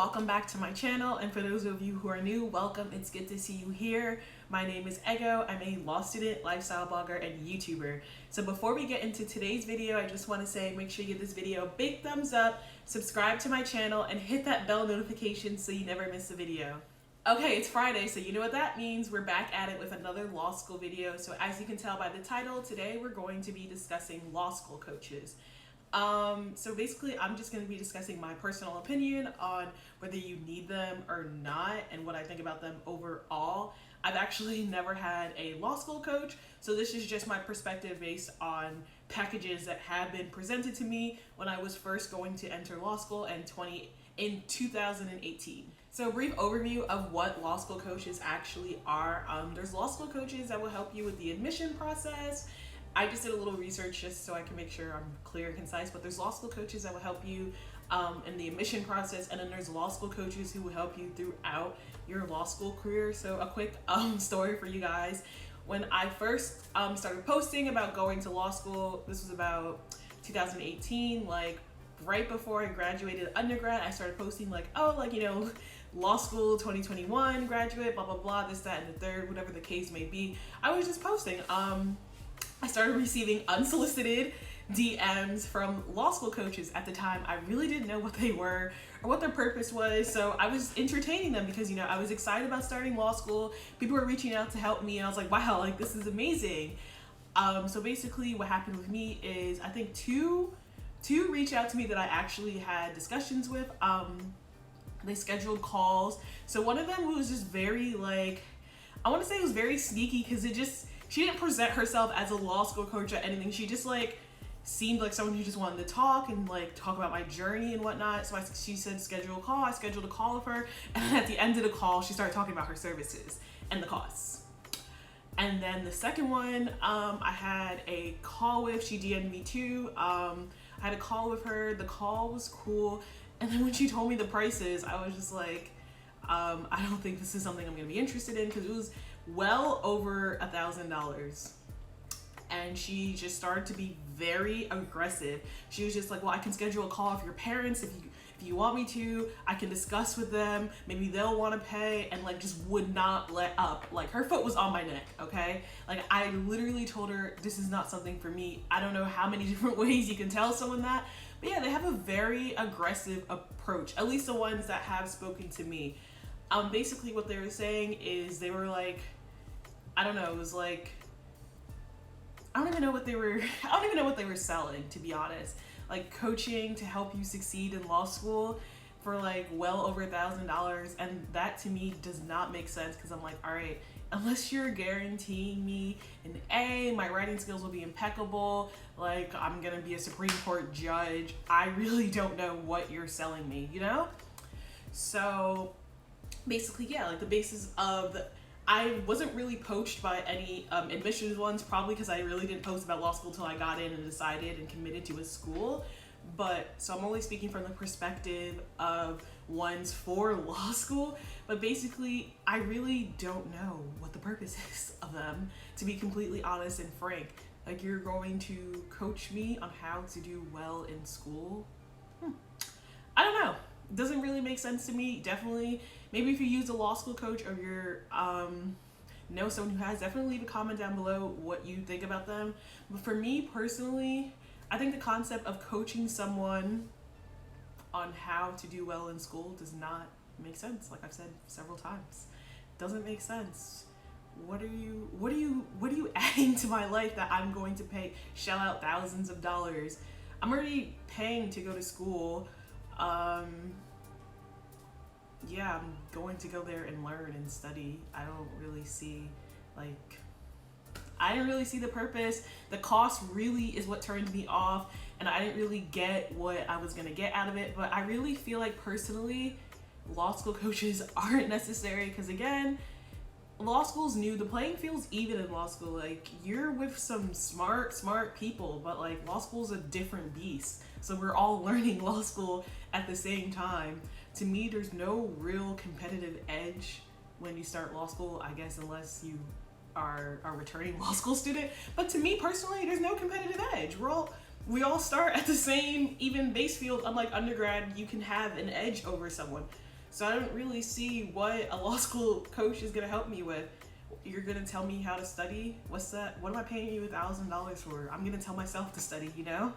welcome back to my channel, and for those of you who are new, welcome. It's good to see you here. My name is Ego. I'm a law student, lifestyle blogger, and YouTuber. So before we get into today's video, I just want to say make sure you give this video a big thumbs up, subscribe to my channel, and hit that bell notification so you never miss a video. Okay, it's Friday, so you know what that means. We're back at it with another law school video. So as you can tell by the title, today we're going to be discussing law school coaches. So basically I'm just going to be discussing my personal opinion on whether you need them or not and what I think about them overall. I've actually never had a law school coach, so this is just my perspective based on packages that have been presented to me when I was first going to enter law school in 2018. So a brief overview of what law school coaches actually are. There's law school coaches that will help you with the admission process. I just did a little research just so I can make sure I'm clear and concise, but there's law school coaches that will help you in the admission process, and then there's law school coaches who will help you throughout your law school career. So a quick story for you guys. When I first started posting about going to law school, this was about 2018, like right before I graduated undergrad. I started posting like, law school 2021 graduate, blah, blah, blah, this, that, and the third, whatever the case may be. I was just posting. I started receiving unsolicited DMs from law school coaches. At the time, I really didn't know what they were or what their purpose was, so I was entertaining them because, I was excited about starting law school. People were reaching out to help me, and I was like, wow, like this is amazing. So basically what happened with me is I think two reached out to me that I actually had discussions with. They scheduled calls. So one of them was just very I want to say it was very sneaky because she didn't present herself as a law school coach or anything. She just seemed like someone who just wanted to talk and talk about my journey and whatnot. So she said schedule a call. I scheduled a call with her, and at the end of the call, she started talking about her services and the costs. And then the second one, I had a call with. She DM'd me too. I had a call with her. The call was cool, and then when she told me the prices, I was just like, I don't think this is something I'm gonna be interested in, because it was well over $1,000. And she just started to be very aggressive. She was just like, well, I can schedule a call with your parents if you want me to. I can discuss with them. Maybe they'll want to pay, and just would not let up. Her foot was on my neck, okay? I literally told her this is not something for me. I don't know how many different ways you can tell someone that. But yeah, they have a very aggressive approach, at least the ones that have spoken to me. Basically what they were saying is they were I don't know, it was I don't even know what they were selling, to be honest. Coaching to help you succeed in law school for well over $1,000, and that to me does not make sense, because I'm like, all right, unless you're guaranteeing me an A, my writing skills will be impeccable, I'm gonna be a Supreme Court judge, I really don't know what you're selling me, So basically, yeah, the basis of I wasn't really poached by any admissions ones, probably because I really didn't post about law school until I got in and decided and committed to a school. But so I'm only speaking from the perspective of ones for law school. But basically, I really don't know what the purpose is of them, to be completely honest and frank. You're going to coach me on how to do well in school? I don't know. Doesn't really make sense to me. Definitely, maybe if you use a law school coach or you're know someone who has, definitely leave a comment down below what you think about them. But for me personally, I think the concept of coaching someone on how to do well in school does not make sense. Like I've said several times, doesn't make sense. What are you adding to my life that I'm going to shell out thousands of dollars? I'm already paying to go to school. Yeah, I'm going to go there and learn and study. I don't really see I didn't really see the purpose. The cost really is what turned me off, and I didn't really get what I was gonna get out of it. But I really feel personally, law school coaches aren't necessary, because again, law school's new. The playing field's even in law school. You're with some smart people, but law school's a different beast. So we're all learning law school at the same time. To me, there's no real competitive edge when you start law school, I guess, unless you are a returning law school student. But to me personally, there's no competitive edge. We all start at the same even base field. Unlike undergrad, you can have an edge over someone. So I don't really see what a law school coach is gonna help me with. You're gonna tell me how to study? What's that? What am I paying you $1,000 for? I'm gonna tell myself to study, you know?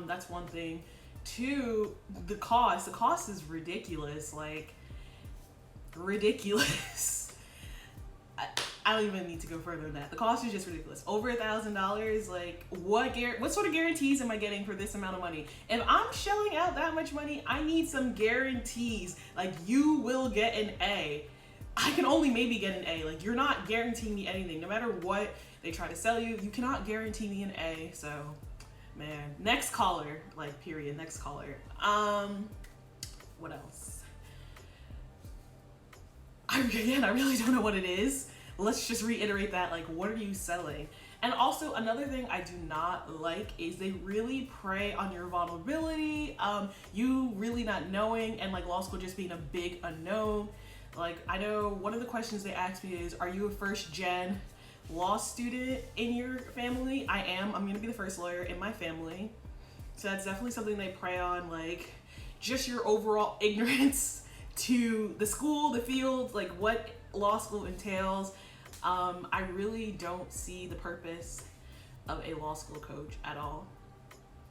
That's one thing. Two, the cost. The cost is ridiculous. Like, ridiculous. I don't even need to go further than that. The cost is just ridiculous. Over $1,000. Like, what sort of guarantees am I getting for this amount of money? If I'm shelling out that much money, I need some guarantees. Like, you will get an A. I can only maybe get an A. Like, you're not guaranteeing me anything. No matter what they try to sell you, you cannot guarantee me an A. So, man. Next caller. Like, period. Next caller. What else? I really don't know what it is. Let's just reiterate that. Like, what are you selling? And also, another thing I do not like is they really prey on your vulnerability. You really not knowing, and like law school just being a big unknown. Like, I know one of the questions they asked me is, are you a first gen law student in your family? I am. I'm gonna be the first lawyer in my family. So that's definitely something they prey on, like just your overall ignorance to the school, the field, like what law school entails. I really don't see the purpose of a law school coach at all.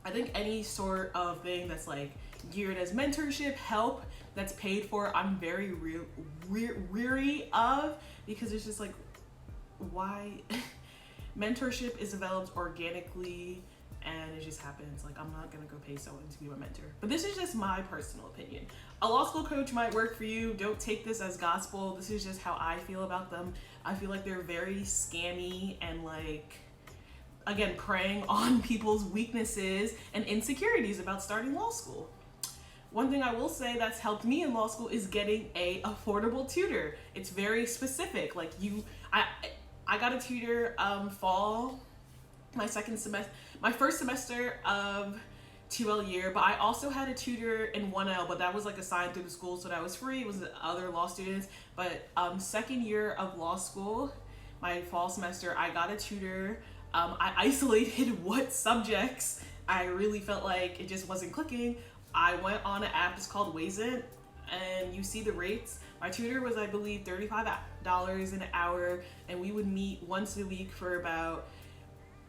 I think any sort of thing that's like geared as mentorship, help, that's paid for, I'm very weary of, because it's just like, why? Mentorship is developed organically and it just happens. Like, I'm not gonna go pay someone to be my mentor. But this is just my personal opinion. A law school coach might work for you. Don't take this as gospel. This is just how I feel about them. I feel like they're very scammy and like, again, preying on people's weaknesses and insecurities about starting law school. One thing I will say that's helped me in law school is getting a affordable tutor. It's very specific. Like I got a tutor fall, my first semester of 2L year, but I also had a tutor in 1L, but that was like assigned through the school, so that was free. It was other law students. But second year of law school, my fall semester, I got a tutor. I isolated what subjects I really felt like it just wasn't clicking. I went on an app, it's called Wayzit, and you see the rates. My tutor was, I believe, $35 an hour, and we would meet once a week for about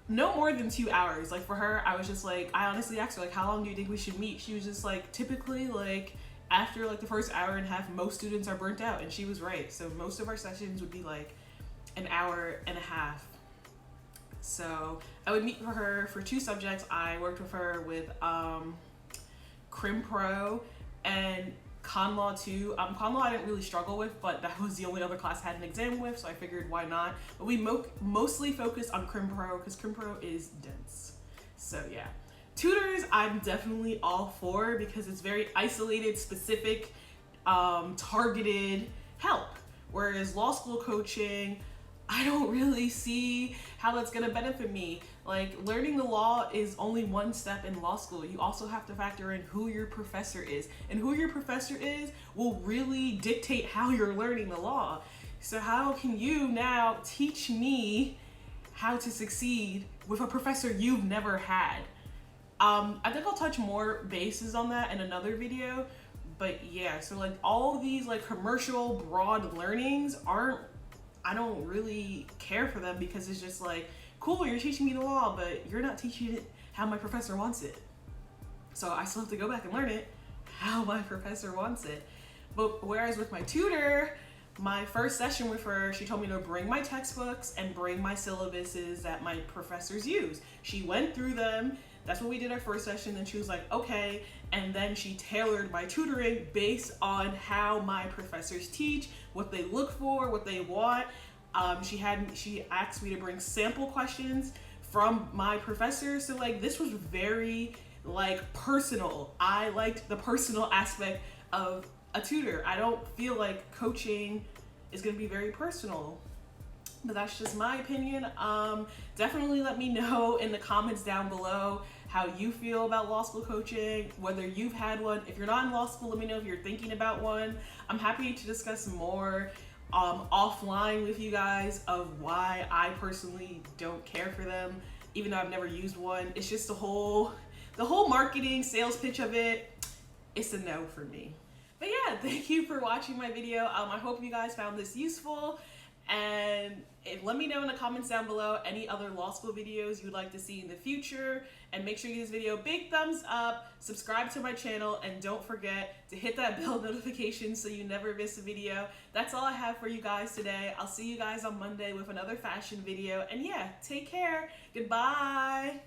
no more than 2 hours. Like, for her, I was just like, I honestly asked her, like, how long do you think we should meet? She was just like, typically, like, after like the first hour and a half, most students are burnt out, and she was right. So most of our sessions would be like an hour and a half. So I would meet for her for 2 subjects. I worked with her with Crim Pro and Con Law 2. Con Law I didn't really struggle with, but that was the only other class I had an exam with, so I figured why not. But we mostly focused on Crim Pro because Crim Pro is dense. So yeah. Tutors, I'm definitely all for, because it's very isolated, specific, targeted help. Whereas law school coaching, I don't really see how that's gonna benefit me. Like, learning the law is only one step in law school. You also have to factor in who your professor is. And who your professor is will really dictate how you're learning the law. So how can you now teach me how to succeed with a professor you've never had? I think I'll touch more bases on that in another video. But yeah, so like all of these like commercial broad learnings I don't really care for them, because it's just like, cool, you're teaching me the law, but you're not teaching it how my professor wants it. So I still have to go back and learn it how my professor wants it. But whereas with my tutor, my first session with her, she told me to bring my textbooks and bring my syllabuses that my professors use. She went through them. That's what we did our first session. Then she was like, okay. And then she tailored my tutoring based on how my professors teach, what they look for, what they want. She asked me to bring sample questions from my professor. So like, this was very like personal. I liked the personal aspect of a tutor. I don't feel like coaching is gonna be very personal. But that's just my opinion. Definitely let me know in the comments down below how you feel about law school coaching, whether you've had one. If you're not in law school, let me know if you're thinking about one. I'm happy to discuss more offline with you guys of why I personally don't care for them, even though I've never used one. It's just the whole marketing sales pitch of it. It's a no for me. yeah, thank you for watching my video. I hope you guys found this useful. And let me know in the comments down below any other law school videos you'd like to see in the future. And make sure you give this video a big thumbs up, subscribe to my channel, and don't forget to hit that bell notification so you never miss a video. That's all I have for you guys today. I'll see you guys on Monday with another fashion video. And yeah, take care. Goodbye.